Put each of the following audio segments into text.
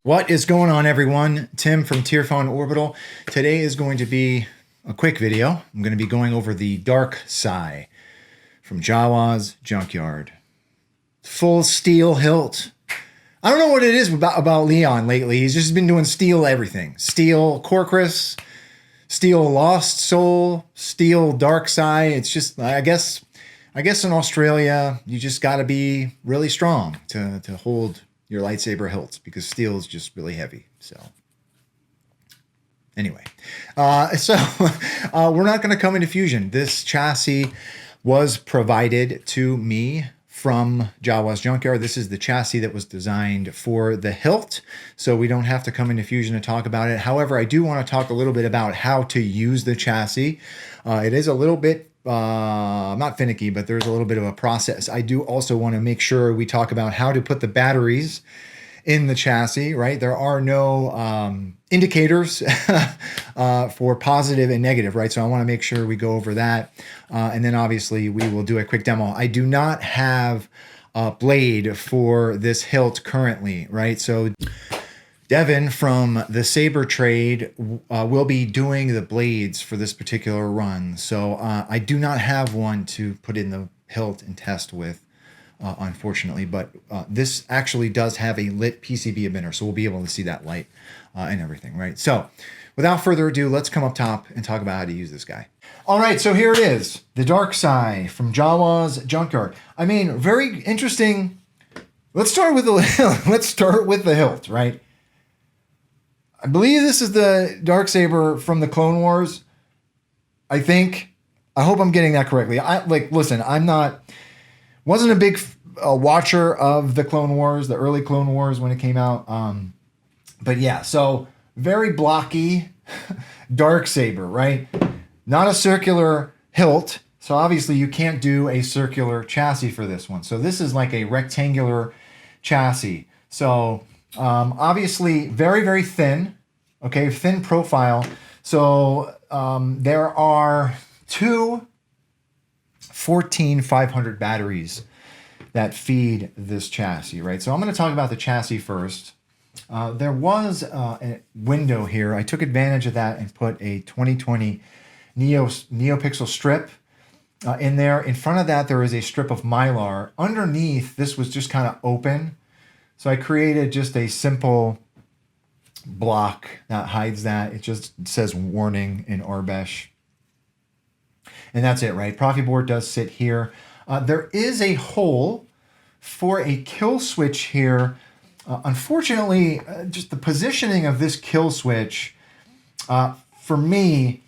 What is going on, everyone? Tim from Tierphone Orbital. Today is going to be a quick video. I'm going to be going over the Dark Sai from Jawas Junkyard. Full steel hilt. I don't know what it is about Leon lately. He's just been doing steel everything. Steel Corcus, steel Lost Soul, steel Dark Sai. It's just, I guess in Australia, you just got to be really strong to hold your lightsaber hilts, because steel is just really heavy. So anyway, we're not going to come into fusion. This chassis was provided to me from Jawas Junkyard. This is the chassis that was designed for the hilt, so we don't have to come into fusion to talk about it. However, I do want to talk a little bit about how to use the chassis. It is a little bit not finicky, but there's a little bit of a process. I do also want to make sure we talk about how to put the batteries in the chassis, right? There are no indicators for positive and negative, right? So I want to make sure we go over that. And then obviously we will do a quick demo. I do not have a blade for this hilt currently, right? So Devin from the Saber Trade will be doing the blades for this particular run. So I do not have one to put in the hilt and test with, unfortunately. But this actually does have a lit PCB emitter, so we'll be able to see that light and everything, right? So without further ado, let's come up top and talk about how to use this guy. All right, so here it is, the Dark Sai from Jawas Junkyard. I mean, very interesting. Let's start with the hilt, right? I believe this is the Darksaber from the Clone Wars. I think. I hope I'm getting that correctly. Listen, wasn't a big watcher of the Clone Wars, the early Clone Wars when it came out. But yeah, so very blocky Darksaber, right? Not a circular hilt. So obviously you can't do a circular chassis for this one. So this is like a rectangular chassis. So obviously very, very thin, okay, thin profile. So there are two 14500 batteries that feed this chassis, right? So I'm going to talk about the chassis first. There was a window here. I took advantage of that and put a 2020 neopixel strip in there. In front of that, there is a strip of mylar. Underneath, this was just kind of open. So I created just a simple block that hides that. It just says warning in Arbesh. And that's it, right? Proffie board does sit here. There is a hole for a kill switch here. Unfortunately, just the positioning of this kill switch, for me,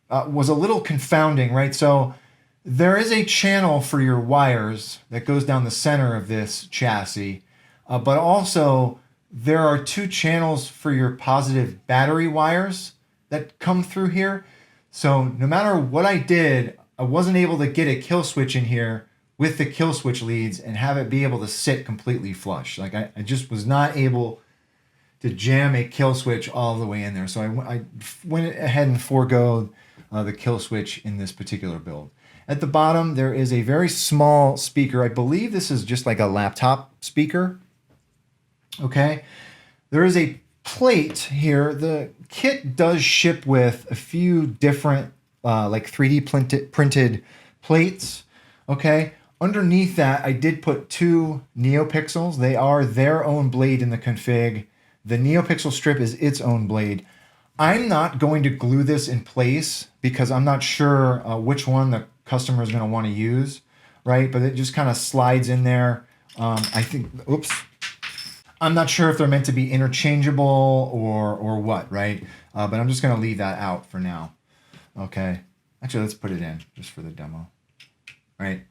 was a little confounding, right? So there is a channel for your wires that goes down the center of this chassis. But also, there are two channels for your positive battery wires that come through here. So no matter what I did, I wasn't able to get a kill switch in here with the kill switch leads and have it be able to sit completely flush. Like I just was not able to jam a kill switch all the way in there. So I went ahead and forego the kill switch in this particular build. At the bottom, there is a very small speaker. I believe this is just like a laptop speaker. Okay, there is a plate here. The kit does ship with a few different like 3D printed plates. Okay, underneath that, I did put two neopixels. They are their own blade in the config. The neopixel strip is its own blade. I'm not going to glue this in place because I'm not sure which one the customer is going to want to use, right? But it just kind of slides in there. I think, oops. I'm not sure if they're meant to be interchangeable or what, right? But I'm just going to leave that out for now. Okay. Actually, let's put it in just for the demo. All right.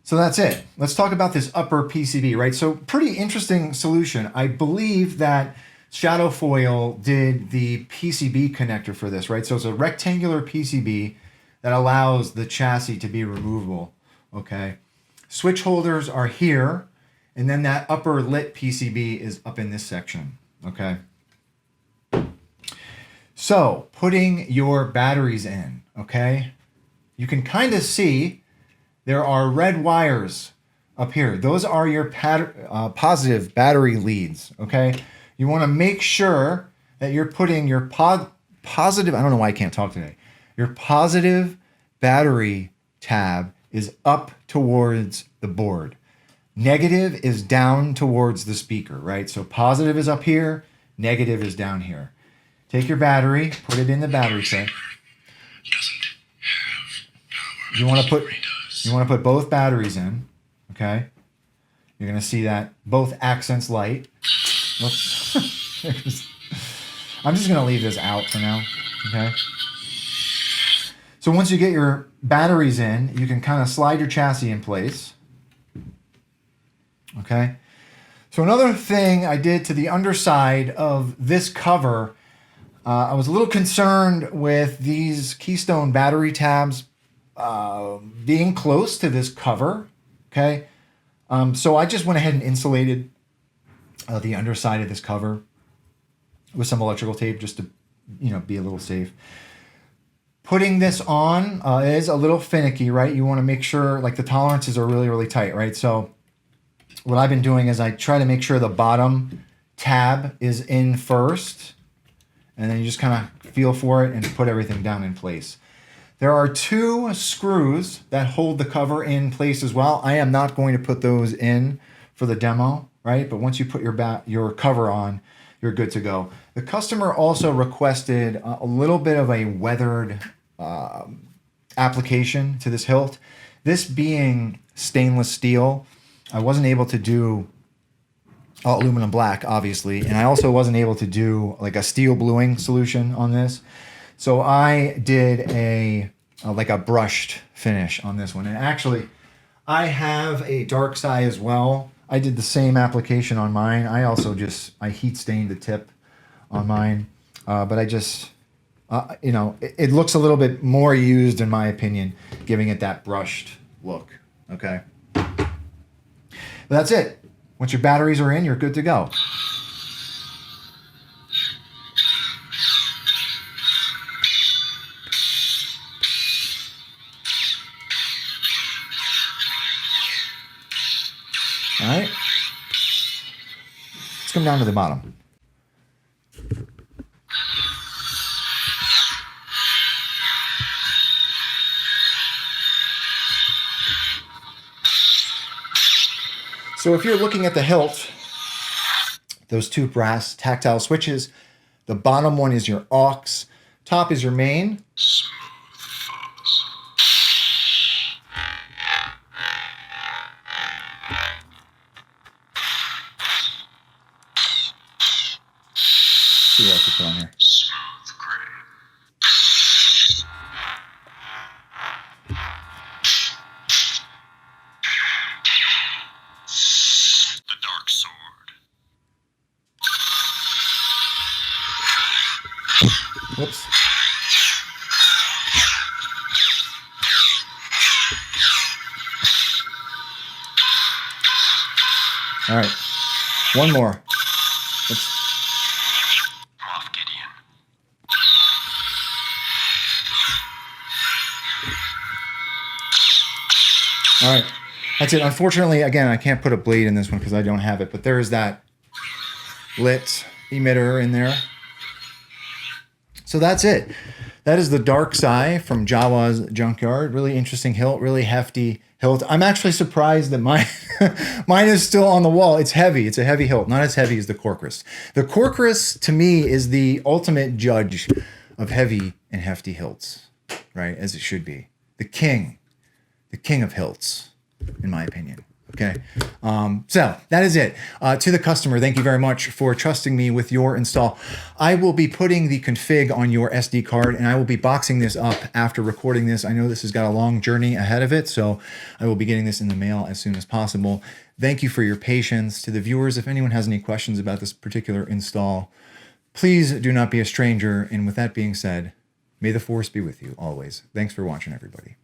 So that's it. Let's talk about this upper PCB, right? So pretty interesting solution. I believe that Shadowfoil did the PCB connector for this, right? So it's a rectangular PCB that allows the chassis to be removable, okay? Switch holders are here. And then that upper lit PCB is up in this section, okay? So, putting your batteries in, okay? You can kind of see there are red wires up here. Those are your positive battery leads, okay? You want to make sure that you're putting your positive, I don't know why I can't talk today. Your positive battery tab is up towards the board. Negative is down towards the speaker, right? So positive is up here, negative is down here. Take your battery, put it in the battery tray. You want to put both batteries in, okay? You're going to see that both accents light. Whoops. I'm just going to leave this out for now, okay? So once you get your batteries in, you can kind of slide your chassis in place. Okay. So another thing I did to the underside of this cover, I was a little concerned with these Keystone battery tabs being close to this cover. Okay. So I just went ahead and insulated the underside of this cover with some electrical tape just to, be a little safe. Putting this on is a little finicky, right? You want to make sure like the tolerances are really, really tight, right? So what I've been doing is I try to make sure the bottom tab is in first, and then you just kind of feel for it and put everything down in place. There are 2 screws that hold the cover in place as well. I am not going to put those in for the demo, right? But once you put your cover on, you're good to go. The customer also requested a little bit of a weathered application to this hilt. This being stainless steel, I wasn't able to do aluminum black, obviously, and I also wasn't able to do like a steel bluing solution on this. So I did like a brushed finish on this one. And actually, I have a Dark Sai as well. I did the same application on mine. I heat stained the tip on mine, but I just, it looks a little bit more used in my opinion, giving it that brushed look. Okay. But that's it. Once your batteries are in, you're good to go. All right. Let's come down to the bottom. So if you're looking at the hilt, those 2 brass tactile switches, the bottom one is your aux, top is your main. Smooth fuzz. See what I can put on here. Smooth gray. Whoops. All right. One more. All right. That's it. Unfortunately, again, I can't put a blade in this one because I don't have it, but there is that lit emitter in there. So that's it. That is the Dark Sai from Jawas Junkyard. Really interesting hilt, really hefty hilt. I'm actually surprised that mine is still on the wall. It's heavy. It's a heavy hilt, not as heavy as the Corcus. The Corcus, to me, is the ultimate judge of heavy and hefty hilts, right? As it should be. The king of hilts, in my opinion. Okay. So that is it. To the customer, thank you very much for trusting me with your install. I will be putting the config on your SD card, and I will be boxing this up after recording this. I know this has got a long journey ahead of it, so I will be getting this in the mail as soon as possible. Thank you for your patience. To the viewers, if anyone has any questions about this particular install, please do not be a stranger. And with that being said, may the force be with you always. Thanks for watching, everybody.